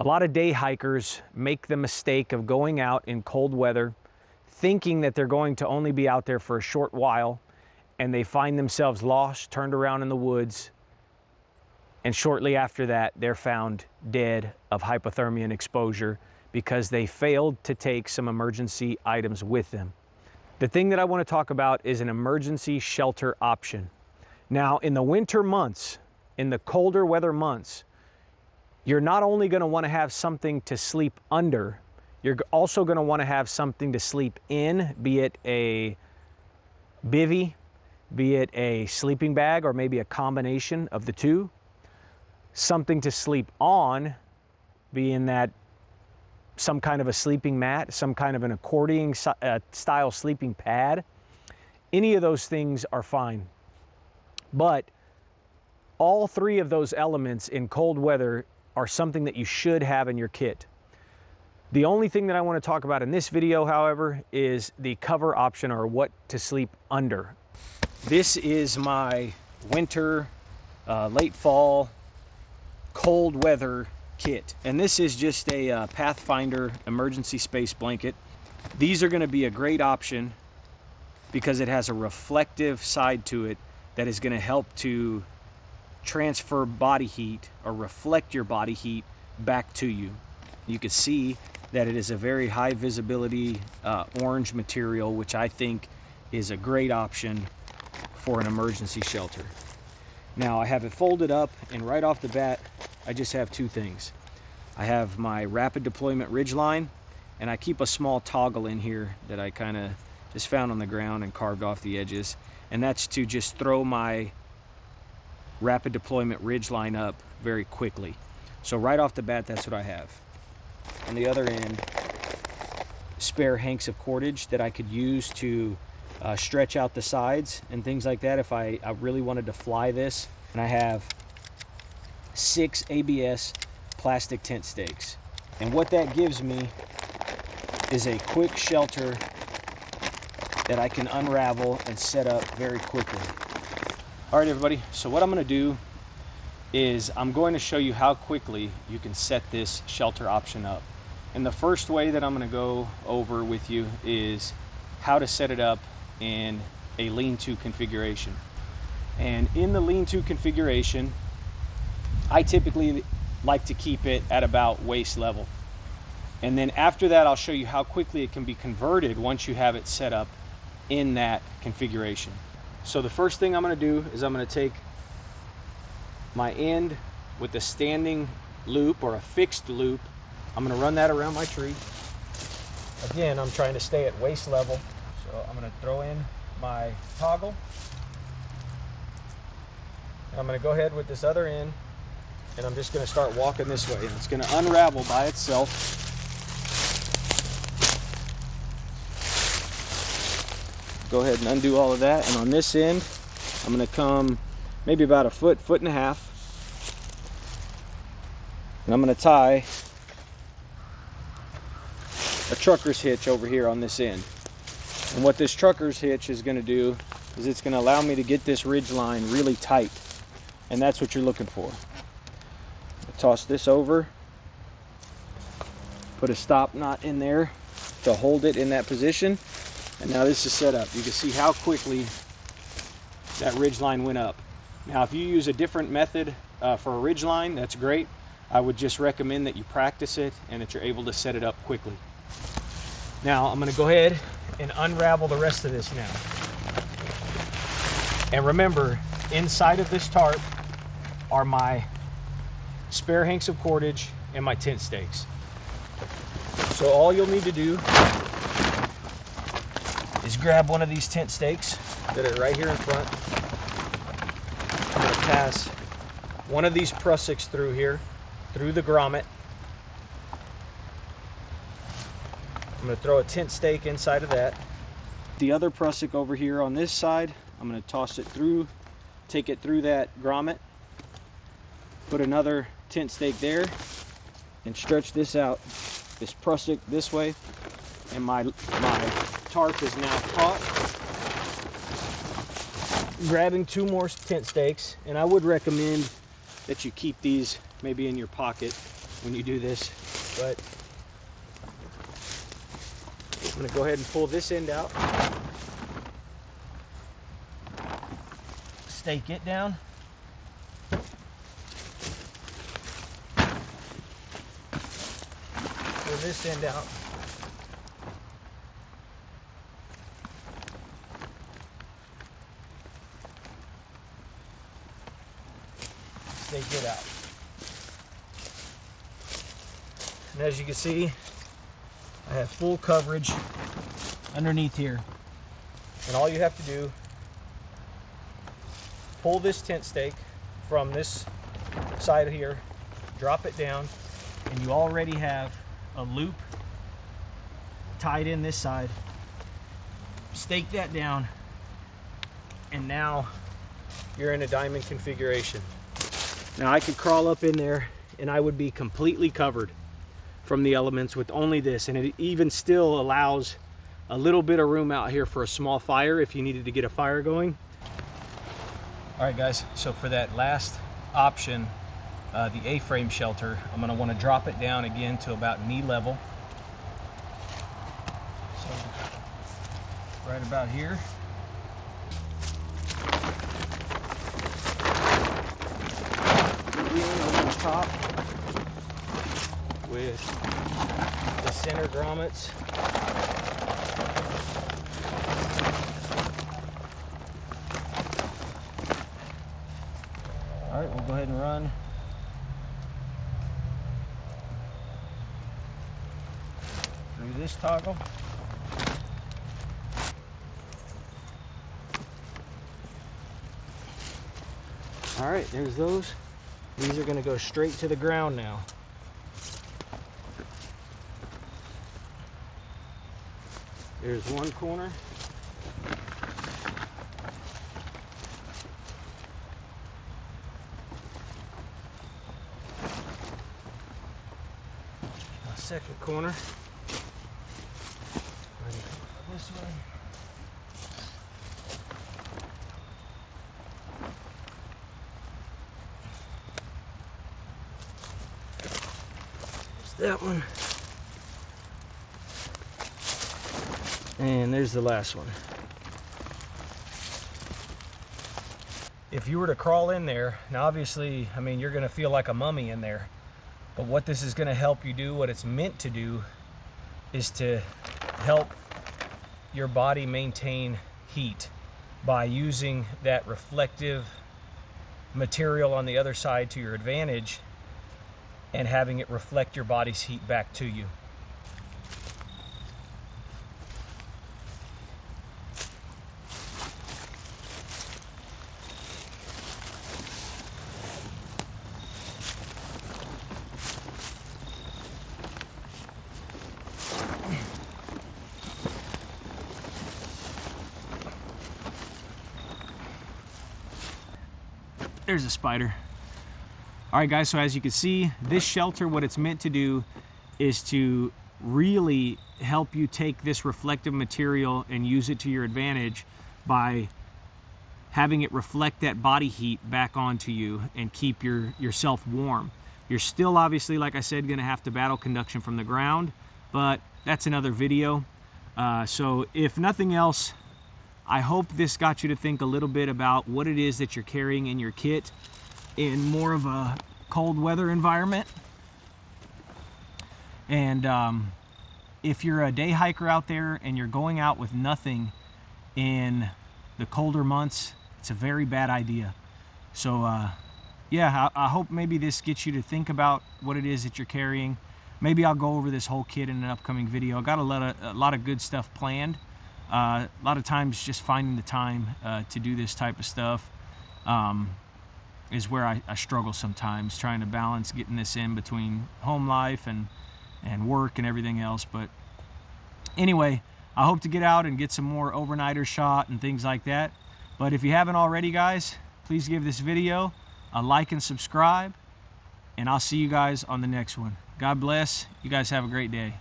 A lot of day hikers make the mistake of going out in cold weather, thinking that they're going to only be out there for a short while, and they find themselves lost, turned around in the woods, and shortly after that, they're found dead of hypothermia and exposure because they failed to take some emergency items with them. The thing that I want to talk about is an emergency shelter option. Now, in the winter months, in the colder weather months, you're not only going to want to have something to sleep under, you're also going to want to have something to sleep in, be it a bivy, be it a sleeping bag, or maybe a combination of the two. Something to sleep on, being that some kind of a sleeping mat, some kind of an accordion style sleeping pad. Any of those things are fine. But all three of those elements in cold weather are something that you should have in your kit. The only thing that I want to talk about in this video, however, is the cover option, or what to sleep under. This is my winter, late fall, cold weather kit. And this is just a Pathfinder emergency space blanket. These are going to be a great option because it has a reflective side to it that is going to help to transfer body heat, or reflect your body heat back to you. You can see that it is a very high visibility orange material, which I think is a great option for an emergency shelter. Now, I have it folded up, and right off the bat, I just have two things. I have my rapid deployment ridgeline, and I keep a small toggle in here that I kind of just found on the ground and carved off the edges, and that's to just throw my rapid deployment ridgeline up very quickly. So right off the bat, that's what I have. On the other end, spare hanks of cordage that I could use to stretch out the sides and things like that if I really wanted to fly this. And I have 6 ABS plastic tent stakes. And what that gives me is a quick shelter that I can unravel and set up very quickly. All right, everybody, so what I'm going to do is I'm going to show you how quickly you can set this shelter option up. And the first way that I'm going to go over with you is how to set it up in a lean-to configuration. And in the lean-to configuration, I typically like to keep it at about waist level. And then after that, I'll show you how quickly it can be converted once you have it set up in that configuration. So the first thing I'm going to do is I'm going to take my end with a standing loop, or a fixed loop. I'm going to run that around my tree. Again, I'm trying to stay at waist level. So I'm going to throw in my toggle. And I'm going to go ahead with this other end, and I'm just going to start walking this way. And it's going to unravel by itself. Go ahead and undo all of that. And on this end, I'm going to come maybe about a foot, foot and a half. And I'm going to tie a trucker's hitch over here on this end. And what this trucker's hitch is going to do is it's going to allow me to get this ridge line really tight. And that's what you're looking for. Toss this over. Put a stop knot in there to hold it in that position. And now this is set up. You can see how quickly that ridge line went up. Now, if you use a different method for a ridge line, that's great. I would just recommend that you practice it and that you're able to set it up quickly. Now, I'm going to go ahead and unravel the rest of this now. And remember, inside of this tarp are my spare hanks of cordage and my tent stakes. So all you'll need to do is grab one of these tent stakes that are right here in front. I'm going to pass one of these prussiks through here, through the grommet. I'm going to throw a tent stake inside of that. The other prussik over here on this side, I'm going to toss it through, take it through that grommet, put another tent stake there, and stretch this out, this prussik this way, and my tarp is now caught. Grabbing 2 more tent stakes, and I would recommend that you keep these maybe in your pocket when you do this. But I'm going to go ahead and pull this end out, stake it down, pull this end out, stake it out. And as you can see, I have full coverage underneath here. And all you have to do, pull this tent stake from this side here, drop it down, and you already have a loop tied in this side. Stake that down, and now you're in a diamond configuration. Now I could crawl up in there and I would be completely covered from the elements with only this, and it even still allows a little bit of room out here for a small fire if you needed to get a fire going. All right guys, so for that last option, the A-frame shelter, I'm going to want to drop it down again to about knee level. So right about here. On the top with the center grommets. All right, we'll go ahead and run through this toggle. All right, there's those. These are going to go straight to the ground now. There's one corner. Second corner. This way. There's that one. And there's the last one. If you were to crawl in there, now obviously, I mean, you're going to feel like a mummy in there. But what this is going to help you do, what it's meant to do, is to help your body maintain heat by using that reflective material on the other side to your advantage and having it reflect your body's heat back to you. There's a spider. All right guys, so as you can see, this shelter, what it's meant to do is to really help you take this reflective material and use it to your advantage by having it reflect that body heat back onto you and keep yourself warm. You're still obviously, like I said, gonna have to battle conduction from the ground, but that's another video. So if nothing else, I hope this got you to think a little bit about what it is that you're carrying in your kit in more of a cold weather environment. And if you're a day hiker out there and you're going out with nothing in the colder months, it's a very bad idea. So yeah, I hope maybe this gets you to think about what it is that you're carrying. Maybe I'll go over this whole kit in an upcoming video. I got a lot of good stuff planned. A lot of times just finding the time to do this type of stuff is where I struggle sometimes, trying to balance getting this in between home life and work and everything else. But anyway, I hope to get out and get some more overnighters shot and things like that. But if you haven't already, guys, please give this video a like and subscribe, and I'll see you guys on the next one. God bless. You guys have a great day.